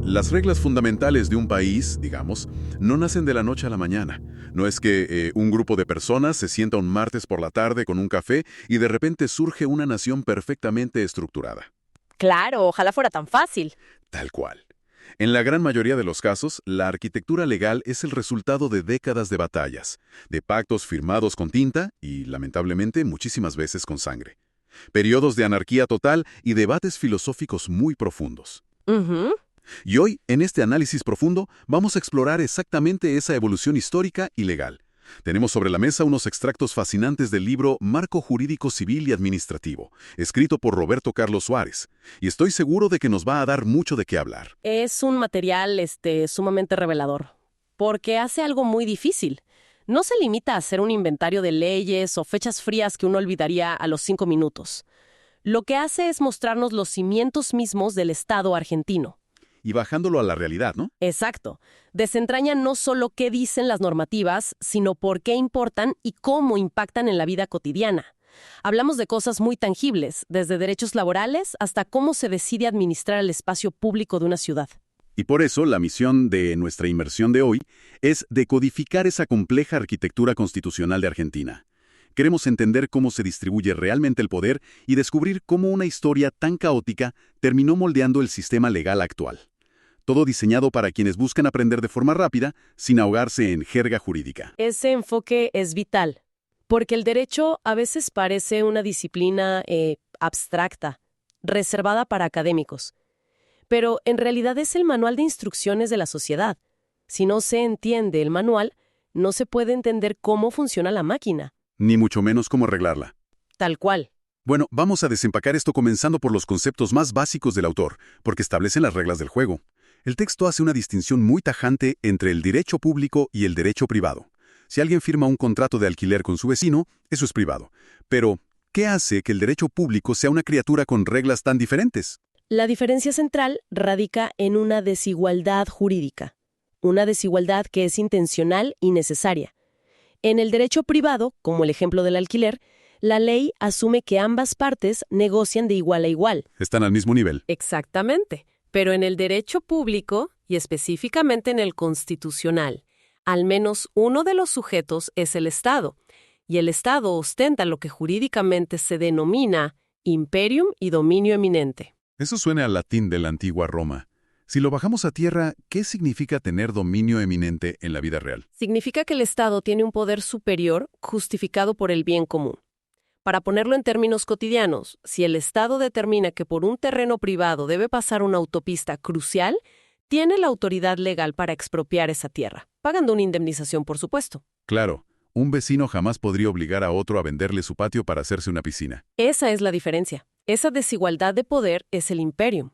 Las reglas fundamentales de un país, digamos, no nacen de la noche a la mañana. No es que un grupo de personas se sienta un martes por la tarde con un café y de repente surge una nación perfectamente estructurada. Claro, ojalá fuera tan fácil. Tal cual. En la gran mayoría de los casos, la arquitectura legal es el resultado de décadas de batallas, de pactos firmados con tinta y, lamentablemente, muchísimas veces con sangre. Periodos de anarquía total y debates filosóficos muy profundos. Ujú. Y hoy, en este análisis profundo, vamos a explorar exactamente esa evolución histórica y legal. Tenemos sobre la mesa unos extractos fascinantes del libro Marco Jurídico Civil y Administrativo, escrito por Roberto Carlos Suárez, y estoy seguro de que nos va a dar mucho de qué hablar. Es un material sumamente revelador, porque hace algo muy difícil. No se limita a hacer un inventario de leyes o fechas frías que uno olvidaría a los 5 minutos. Lo que hace es mostrarnos los cimientos mismos del Estado argentino. Y bajándolo a la realidad, ¿no? Exacto. Desentraña no solo qué dicen las normativas, sino por qué importan y cómo impactan en la vida cotidiana. Hablamos de cosas muy tangibles, desde derechos laborales hasta cómo se decide administrar el espacio público de una ciudad. Y por eso la misión de nuestra inmersión de hoy es decodificar esa compleja arquitectura constitucional de Argentina. Queremos entender cómo se distribuye realmente el poder y descubrir cómo una historia tan caótica terminó moldeando el sistema legal actual. Todo diseñado para quienes buscan aprender de forma rápida, sin ahogarse en jerga jurídica. Ese enfoque es vital, porque el derecho a veces parece una disciplina abstracta, reservada para académicos. Pero en realidad es el manual de instrucciones de la sociedad. Si no se entiende el manual, no se puede entender cómo funciona la máquina. Ni mucho menos cómo arreglarla. Tal cual. Bueno, vamos a desempacar esto comenzando por los conceptos más básicos del autor, porque establecen las reglas del juego. El texto hace una distinción muy tajante entre el derecho público y el derecho privado. Si alguien firma un contrato de alquiler con su vecino, eso es privado. Pero, ¿qué hace que el derecho público sea una criatura con reglas tan diferentes? La diferencia central radica en una desigualdad jurídica. Una desigualdad que es intencional y necesaria. En el derecho privado, como el ejemplo del alquiler, la ley asume que ambas partes negocian de igual a igual. Están al mismo nivel. Exactamente. Pero en el derecho público, y específicamente en el constitucional, al menos uno de los sujetos es el Estado, y el Estado ostenta lo que jurídicamente se denomina imperium y dominio eminente. Eso suena al latín de la antigua Roma. Si lo bajamos a tierra, ¿qué significa tener dominio eminente en la vida real? Significa que el Estado tiene un poder superior justificado por el bien común. Para ponerlo en términos cotidianos, si el Estado determina que por un terreno privado debe pasar una autopista crucial, tiene la autoridad legal para expropiar esa tierra, pagando una indemnización, por supuesto. Claro, un vecino jamás podría obligar a otro a venderle su patio para hacerse una piscina. Esa es la diferencia. Esa desigualdad de poder es el imperium.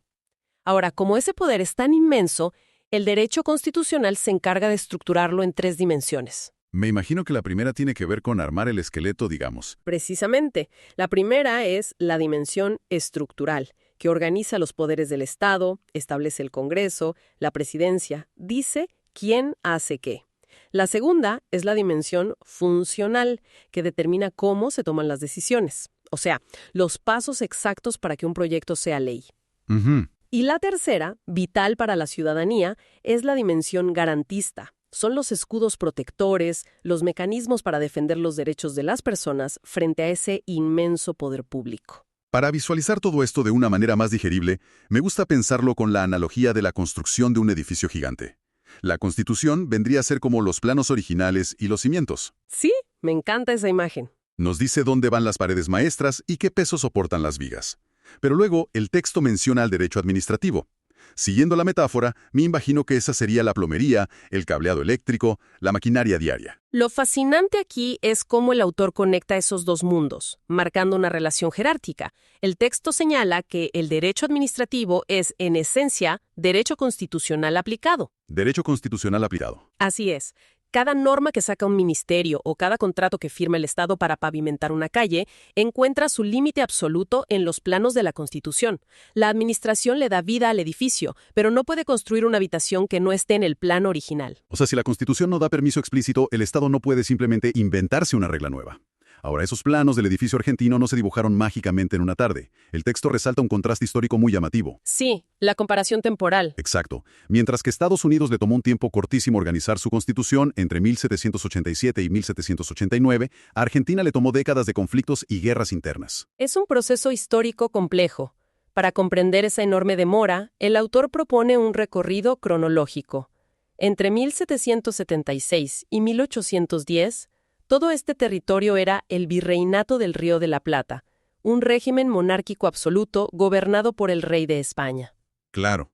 Ahora, como ese poder es tan inmenso, el derecho constitucional se encarga de estructurarlo en 3 dimensiones. Me imagino que la primera tiene que ver con armar el esqueleto, digamos. Precisamente. La primera es la dimensión estructural, que organiza los poderes del Estado, establece el Congreso, la presidencia, dice quién hace qué. La segunda es la dimensión funcional, que determina cómo se toman las decisiones, o sea, los pasos exactos para que un proyecto sea ley. Ujú. Y la tercera, vital para la ciudadanía, es la dimensión garantista. Son los escudos protectores, los mecanismos para defender los derechos de las personas frente a ese inmenso poder público. Para visualizar todo esto de una manera más digerible, me gusta pensarlo con la analogía de la construcción de un edificio gigante. La Constitución vendría a ser como los planos originales y los cimientos. Sí, me encanta esa imagen. Nos dice dónde van las paredes maestras y qué peso soportan las vigas. Pero luego, el texto menciona al derecho administrativo. Siguiendo la metáfora, me imagino que esa sería la plomería, el cableado eléctrico, la maquinaria diaria. Lo fascinante aquí es cómo el autor conecta esos dos mundos, marcando una relación jerárquica. El texto señala que el derecho administrativo es, en esencia, derecho constitucional aplicado. Derecho constitucional aplicado. Así es. Cada norma que saca un ministerio o cada contrato que firma el Estado para pavimentar una calle encuentra su límite absoluto en los planos de la Constitución. La administración le da vida al edificio, pero no puede construir una habitación que no esté en el plano original. O sea, si la Constitución no da permiso explícito, el Estado no puede simplemente inventarse una regla nueva. Ahora, esos planos del edificio argentino no se dibujaron mágicamente en una tarde. El texto resalta un contraste histórico muy llamativo. Sí, la comparación temporal. Exacto. Mientras que Estados Unidos le tomó un tiempo cortísimo organizar su constitución, entre 1787 y 1789, a Argentina le tomó décadas de conflictos y guerras internas. Es un proceso histórico complejo. Para comprender esa enorme demora, el autor propone un recorrido cronológico. Entre 1776 y 1810, todo este territorio era el Virreinato del Río de la Plata, un régimen monárquico absoluto gobernado por el rey de España. Claro.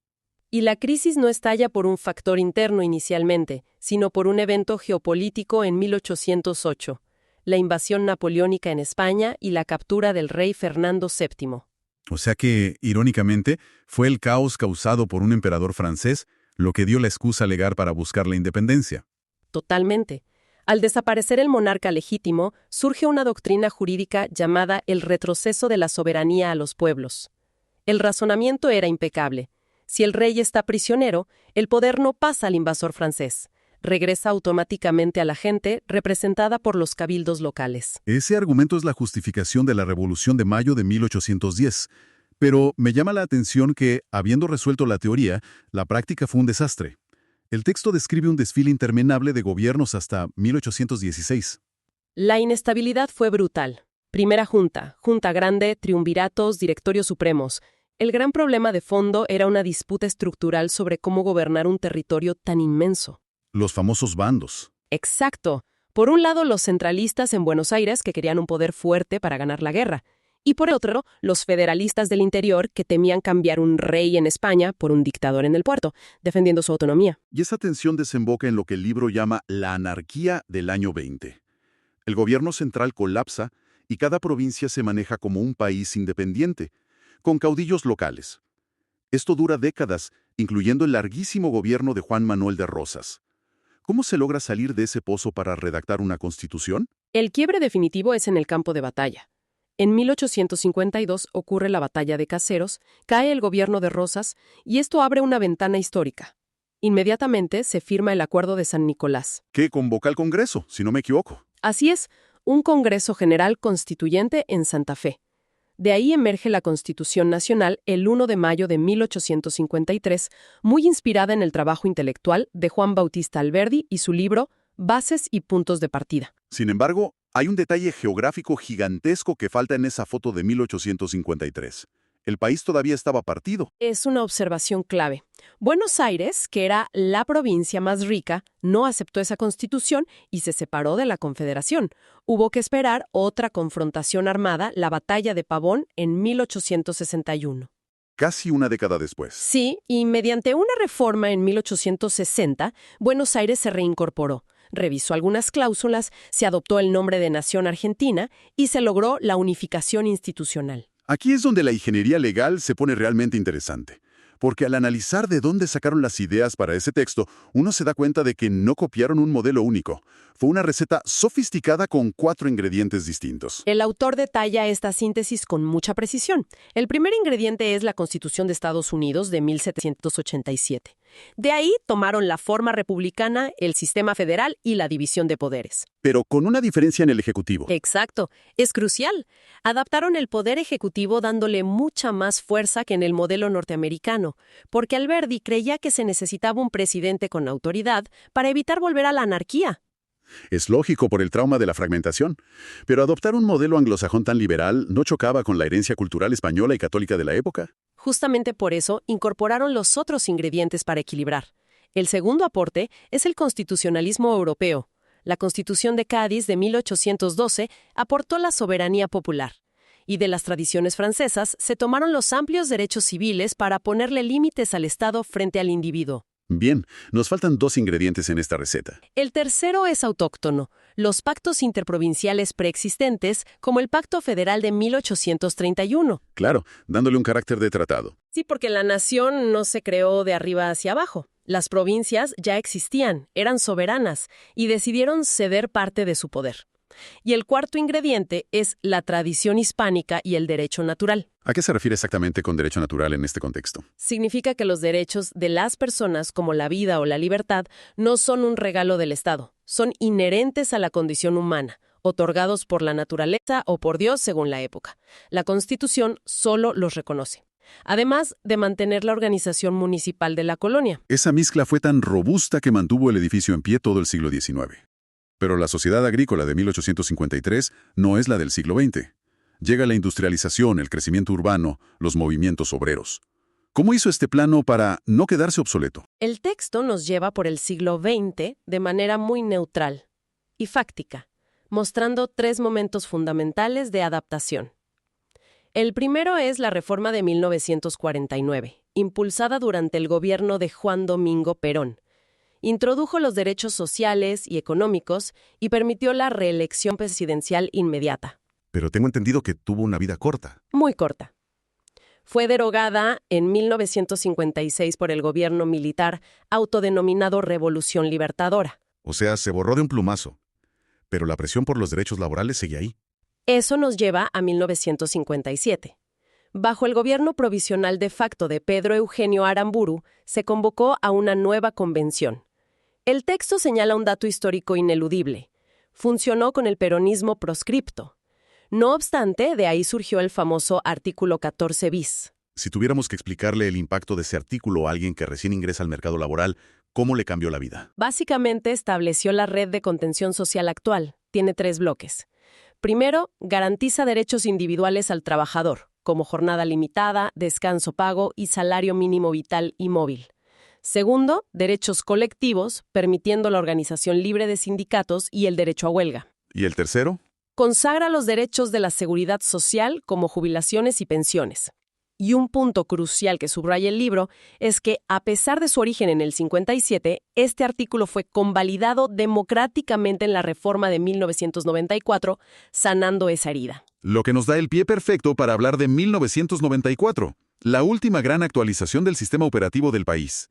Y la crisis no estalla por un factor interno inicialmente, sino por un evento geopolítico en 1808, la invasión napoleónica en España y la captura del rey Fernando VII. O sea que, irónicamente, fue el caos causado por un emperador francés lo que dio la excusa legal para buscar la independencia. Totalmente. Al desaparecer el monarca legítimo, surge una doctrina jurídica llamada el retroceso de la soberanía a los pueblos. El razonamiento era impecable. Si el rey está prisionero, el poder no pasa al invasor francés. Regresa automáticamente a la gente, representada por los cabildos locales. Ese argumento es la justificación de la Revolución de Mayo de 1810. Pero me llama la atención que, habiendo resuelto la teoría, la práctica fue un desastre. El texto describe un desfile interminable de gobiernos hasta 1816. La inestabilidad fue brutal. Primera junta, junta grande, triunviratos, directorios supremos. El gran problema de fondo era una disputa estructural sobre cómo gobernar un territorio tan inmenso. Los famosos bandos. Exacto. Por un lado, los centralistas en Buenos Aires, que querían un poder fuerte para ganar la guerra. Y por el otro, los federalistas del interior, que temían cambiar un rey en España por un dictador en el puerto, defendiendo su autonomía. Y esa tensión desemboca en lo que el libro llama la anarquía del año 20. El gobierno central colapsa y cada provincia se maneja como un país independiente, con caudillos locales. Esto dura décadas, incluyendo el larguísimo gobierno de Juan Manuel de Rosas. ¿Cómo se logra salir de ese pozo para redactar una constitución? El quiebre definitivo es en el campo de batalla. En 1852 ocurre la Batalla de Caseros, cae el gobierno de Rosas y esto abre una ventana histórica. Inmediatamente se firma el Acuerdo de San Nicolás. Que convoca al Congreso, si no me equivoco. Así es, un Congreso General Constituyente en Santa Fe. De ahí emerge la Constitución Nacional el 1 de mayo de 1853, muy inspirada en el trabajo intelectual de Juan Bautista Alberdi y su libro Bases y puntos de partida. Sin embargo, hay un detalle geográfico gigantesco que falta en esa foto de 1853. El país todavía estaba partido. Es una observación clave. Buenos Aires, que era la provincia más rica, no aceptó esa constitución y se separó de la Confederación. Hubo que esperar otra confrontación armada, la Batalla de Pavón, en 1861. Casi una década después. Sí, y mediante una reforma en 1860, Buenos Aires se reincorporó. Revisó algunas cláusulas, se adoptó el nombre de Nación Argentina y se logró la unificación institucional. Aquí es donde la ingeniería legal se pone realmente interesante, porque al analizar de dónde sacaron las ideas para ese texto, uno se da cuenta de que no copiaron un modelo único. Fue una receta sofisticada con 4 ingredientes distintos. El autor detalla esta síntesis con mucha precisión. El primer ingrediente es la Constitución de Estados Unidos de 1787. De ahí tomaron la forma republicana, el sistema federal y la división de poderes. Pero con una diferencia en el Ejecutivo. Exacto. Es crucial. Adaptaron el poder ejecutivo dándole mucha más fuerza que en el modelo norteamericano, porque Alberdi creía que se necesitaba un presidente con autoridad para evitar volver a la anarquía. Es lógico por el trauma de la fragmentación, pero adoptar un modelo anglosajón tan liberal no chocaba con la herencia cultural española y católica de la época. Justamente por eso incorporaron los otros ingredientes para equilibrar. El segundo aporte es el constitucionalismo europeo. La Constitución de Cádiz de 1812 aportó la soberanía popular. Y de las tradiciones francesas se tomaron los amplios derechos civiles para ponerle límites al Estado frente al individuo. Bien, nos faltan 2 ingredientes en esta receta. El tercero es autóctono, los pactos interprovinciales preexistentes, como el Pacto Federal de 1831. Claro, dándole un carácter de tratado. Sí, porque la nación no se creó de arriba hacia abajo. Las provincias ya existían, eran soberanas, y decidieron ceder parte de su poder. Y el cuarto ingrediente es la tradición hispánica y el derecho natural. ¿A qué se refiere exactamente con derecho natural en este contexto? Significa que los derechos de las personas, como la vida o la libertad, no son un regalo del Estado, son inherentes a la condición humana. otorgados por la naturaleza o por Dios según la época. La Constitución solo los reconoce, además de mantener la organización municipal de la colonia. Esa mezcla fue tan robusta que mantuvo el edificio en pie todo el siglo XIX. Pero la sociedad agrícola de 1853 no es la del siglo XX. Llega la industrialización, el crecimiento urbano, los movimientos obreros. ¿Cómo hizo este plano para no quedarse obsoleto? El texto nos lleva por el siglo XX de manera muy neutral y fáctica, mostrando 3 momentos fundamentales de adaptación. El primero es la reforma de 1949, impulsada durante el gobierno de Juan Domingo Perón. Introdujo los derechos sociales y económicos y permitió la reelección presidencial inmediata. Pero tengo entendido que tuvo una vida corta. Muy corta. Fue derogada en 1956 por el gobierno militar autodenominado Revolución Libertadora. O sea, se borró de un plumazo. Pero la presión por los derechos laborales sigue ahí. Eso nos lleva a 1957. Bajo el gobierno provisional de facto de Pedro Eugenio Aramburu, se convocó a una nueva convención. El texto señala un dato histórico ineludible. Funcionó con el peronismo proscripto. No obstante, de ahí surgió el famoso artículo 14 bis. Si tuviéramos que explicarle el impacto de ese artículo a alguien que recién ingresa al mercado laboral, ¿cómo le cambió la vida? Básicamente estableció la red de contención social actual. Tiene 3 bloques. Primero, garantiza derechos individuales al trabajador, como jornada limitada, descanso pago y salario mínimo vital y móvil. Segundo, derechos colectivos, permitiendo la organización libre de sindicatos y el derecho a huelga. ¿Y el tercero? Consagra los derechos de la seguridad social como jubilaciones y pensiones. Y un punto crucial que subraya el libro es que, a pesar de su origen en el 57, este artículo fue convalidado democráticamente en la reforma de 1994, sanando esa herida. Lo que nos da el pie perfecto para hablar de 1994, la última gran actualización del sistema operativo del país.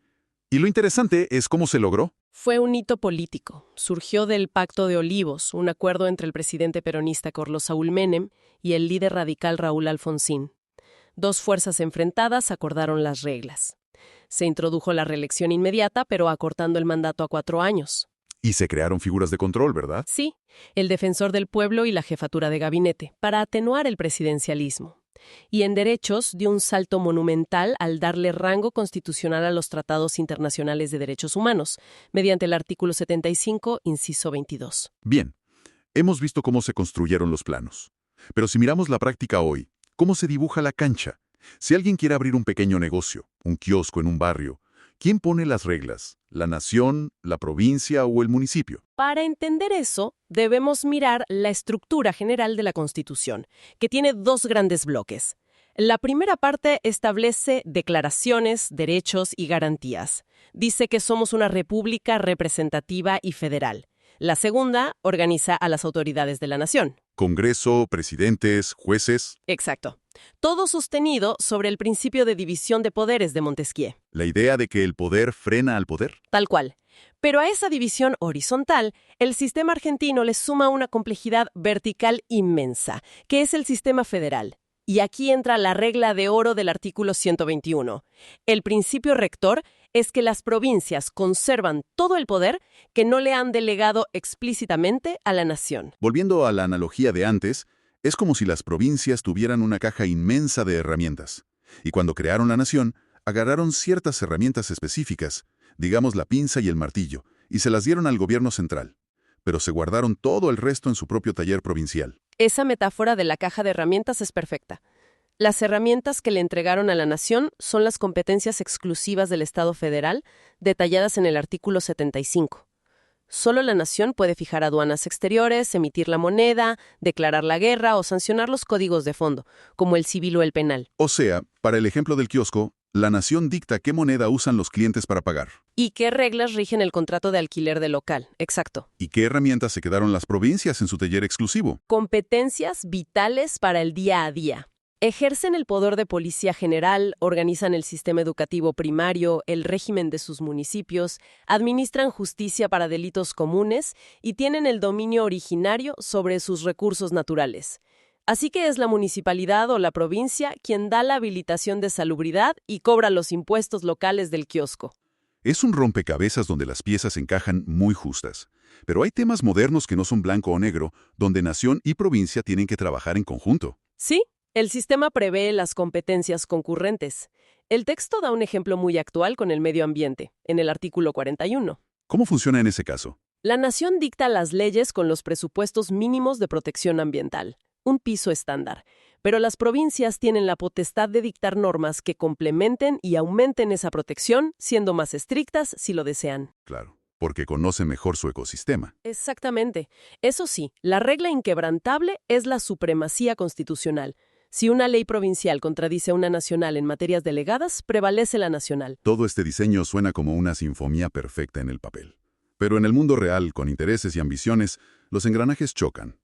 Y lo interesante es cómo se logró. Fue un hito político. Surgió del Pacto de Olivos, un acuerdo entre el presidente peronista Carlos Saúl Menem y el líder radical Raúl Alfonsín. 2 fuerzas enfrentadas acordaron las reglas. Se introdujo la reelección inmediata, pero acortando el mandato a 4 años. Y se crearon figuras de control, ¿verdad? Sí, el defensor del pueblo y la jefatura de gabinete, para atenuar el presidencialismo. Y en derechos dio un salto monumental al darle rango constitucional a los tratados internacionales de derechos humanos, mediante el artículo 75, inciso 22. Bien, hemos visto cómo se construyeron los planos. Pero si miramos la práctica hoy, ¿cómo se dibuja la cancha? Si alguien quiere abrir un pequeño negocio, un kiosco en un barrio, ¿quién pone las reglas? ¿La nación, la provincia o el municipio? Para entender eso, debemos mirar la estructura general de la Constitución, que tiene 2 grandes bloques. La primera parte establece declaraciones, derechos y garantías. Dice que somos una república representativa y federal. La segunda organiza a las autoridades de la nación. Congreso, presidentes, jueces. Exacto. Todo sostenido sobre el principio de división de poderes de Montesquieu. La idea de que el poder frena al poder. Tal cual. Pero a esa división horizontal, el sistema argentino le suma una complejidad vertical inmensa, que es el sistema federal. Y aquí entra la regla de oro del artículo 121. El principio rector es que las provincias conservan todo el poder que no le han delegado explícitamente a la nación. Volviendo a la analogía de antes, es como si las provincias tuvieran una caja inmensa de herramientas. Y cuando crearon la nación, agarraron ciertas herramientas específicas, digamos la pinza y el martillo, y se las dieron al gobierno central. Pero se guardaron todo el resto en su propio taller provincial. Esa metáfora de la caja de herramientas es perfecta. Las herramientas que le entregaron a la nación son las competencias exclusivas del Estado federal, detalladas en el artículo 75. Solo la nación puede fijar aduanas exteriores, emitir la moneda, declarar la guerra o sancionar los códigos de fondo, como el civil o el penal. O sea, para el ejemplo del kiosco, la nación dicta qué moneda usan los clientes para pagar. ¿Y qué reglas rigen el contrato de alquiler del local? Exacto. ¿Y qué herramientas se quedaron las provincias en su taller exclusivo? Competencias vitales para el día a día. Ejercen el poder de policía general, organizan el sistema educativo primario, el régimen de sus municipios, administran justicia para delitos comunes y tienen el dominio originario sobre sus recursos naturales. Así que es la municipalidad o la provincia quien da la habilitación de salubridad y cobra los impuestos locales del kiosco. Es un rompecabezas donde las piezas encajan muy justas. Pero hay temas modernos que no son blanco o negro, donde nación y provincia tienen que trabajar en conjunto. Sí, el sistema prevé las competencias concurrentes. El texto da un ejemplo muy actual con el medio ambiente, en el artículo 41. ¿Cómo funciona en ese caso? La nación dicta las leyes con los presupuestos mínimos de protección ambiental, un piso estándar, pero las provincias tienen la potestad de dictar normas que complementen y aumenten esa protección, siendo más estrictas si lo desean. Claro, porque conocen mejor su ecosistema. Exactamente. Eso sí, la regla inquebrantable es la supremacía constitucional. Si una ley provincial contradice a una nacional en materias delegadas, prevalece la nacional. Todo este diseño suena como una sinfonía perfecta en el papel. Pero en el mundo real, con intereses y ambiciones, los engranajes chocan.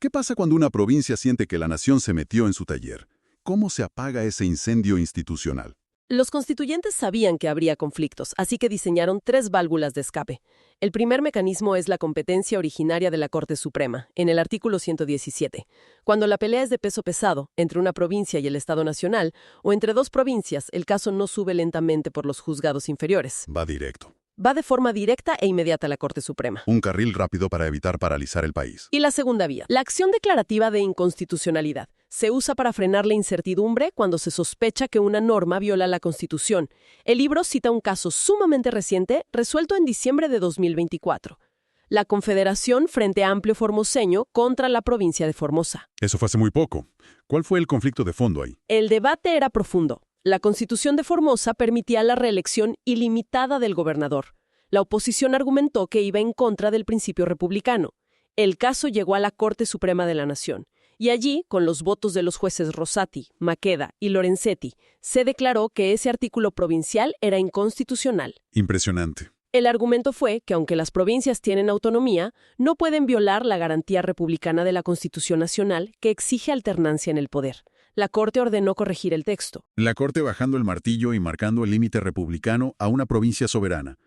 ¿Qué pasa cuando una provincia siente que la nación se metió en su taller? ¿Cómo se apaga ese incendio institucional? Los constituyentes sabían que habría conflictos, así que diseñaron 3 válvulas de escape. El primer mecanismo es la competencia originaria de la Corte Suprema, en el artículo 117. Cuando la pelea es de peso pesado, entre una provincia y el Estado Nacional, o entre 2 provincias, el caso no sube lentamente por los juzgados inferiores. Va directo. Va de forma directa e inmediata a la Corte Suprema. Un carril rápido para evitar paralizar el país. Y la segunda vía, la acción declarativa de inconstitucionalidad. Se usa para frenar la incertidumbre cuando se sospecha que una norma viola la Constitución. El libro cita un caso sumamente reciente, resuelto en diciembre de 2024. La Confederación Frente Amplio Formoseño contra la provincia de Formosa. Eso fue hace muy poco. ¿Cuál fue el conflicto de fondo ahí? El debate era profundo. La Constitución de Formosa permitía la reelección ilimitada del gobernador. La oposición argumentó que iba en contra del principio republicano. El caso llegó a la Corte Suprema de la Nación. Y allí, con los votos de los jueces Rosati, Maqueda y Lorenzetti, se declaró que ese artículo provincial era inconstitucional. Impresionante. El argumento fue que aunque las provincias tienen autonomía, no pueden violar la garantía republicana de la Constitución Nacional que exige alternancia en el poder. La Corte ordenó corregir el texto. La Corte bajando el martillo y marcando el límite republicano a una provincia soberana.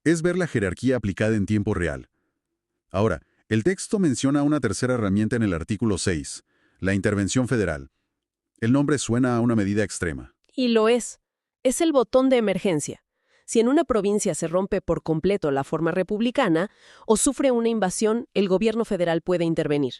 Es ver la jerarquía aplicada en tiempo real. Ahora, el texto menciona una tercera herramienta en el artículo 6, la intervención federal. El nombre suena a una medida extrema. Y lo es. Es el botón de emergencia. Si en una provincia se rompe por completo la forma republicana o sufre una invasión, el gobierno federal puede intervenir.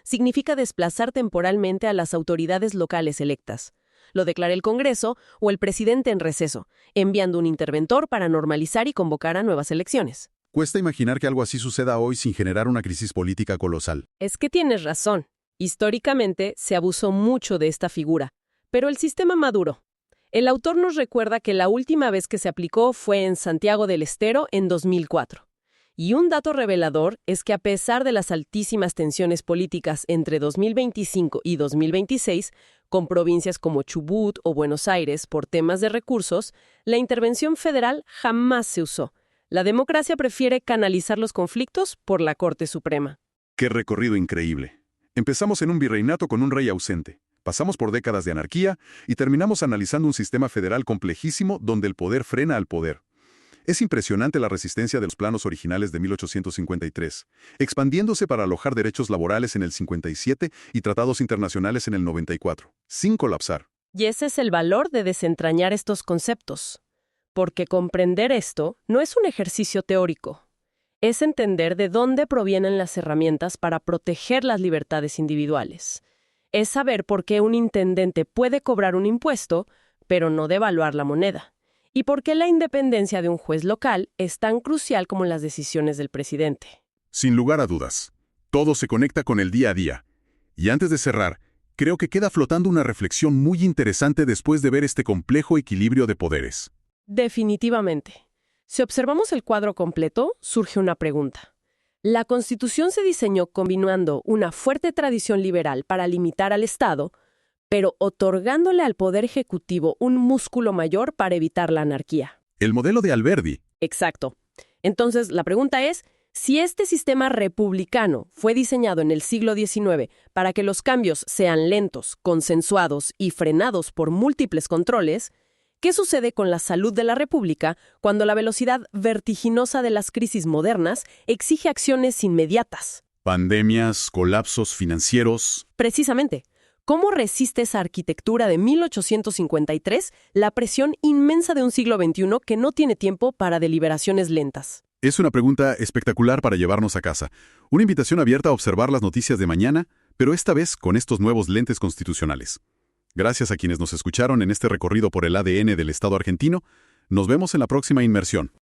Significa desplazar temporalmente a las autoridades locales electas. Lo declara el Congreso o el presidente en receso, enviando un interventor para normalizar y convocar a nuevas elecciones. Cuesta imaginar que algo así suceda hoy sin generar una crisis política colosal. Es que tienes razón. Históricamente se abusó mucho de esta figura, pero el sistema maduró. El autor nos recuerda que la última vez que se aplicó fue en Santiago del Estero en 2004. Y un dato revelador es que a pesar de las altísimas tensiones políticas entre 2025 y 2026, con provincias como Chubut o Buenos Aires por temas de recursos, la intervención federal jamás se usó. La democracia prefiere canalizar los conflictos por la Corte Suprema. ¡Qué recorrido increíble! Empezamos en un virreinato con un rey ausente. Pasamos por décadas de anarquía y terminamos analizando un sistema federal complejísimo donde el poder frena al poder. Es impresionante la resistencia de los planos originales de 1853, expandiéndose para alojar derechos laborales en el 57 y tratados internacionales en el 94, sin colapsar. Y ese es el valor de desentrañar estos conceptos. Porque comprender esto no es un ejercicio teórico. Es entender de dónde provienen las herramientas para proteger las libertades individuales. Es saber por qué un intendente puede cobrar un impuesto, pero no devaluar la moneda. Y por qué la independencia de un juez local es tan crucial como las decisiones del presidente. Sin lugar a dudas, todo se conecta con el día a día. Y antes de cerrar, creo que queda flotando una reflexión muy interesante después de ver este complejo equilibrio de poderes. Definitivamente. Si observamos el cuadro completo, surge una pregunta. La Constitución se diseñó combinando una fuerte tradición liberal para limitar al Estado, pero otorgándole al Poder Ejecutivo un músculo mayor para evitar la anarquía. El modelo de Alberdi. Exacto. Entonces, la pregunta es, si este sistema republicano fue diseñado en el siglo XIX para que los cambios sean lentos, consensuados y frenados por múltiples controles, ¿qué sucede con la salud de la República cuando la velocidad vertiginosa de las crisis modernas exige acciones inmediatas? Pandemias, colapsos financieros. Precisamente. ¿Cómo resiste esa arquitectura de 1853 la presión inmensa de un siglo XXI que no tiene tiempo para deliberaciones lentas? Es una pregunta espectacular para llevarnos a casa. Una invitación abierta a observar las noticias de mañana, pero esta vez con estos nuevos lentes constitucionales. Gracias a quienes nos escucharon en este recorrido por el ADN del Estado argentino. Nos vemos en la próxima inmersión.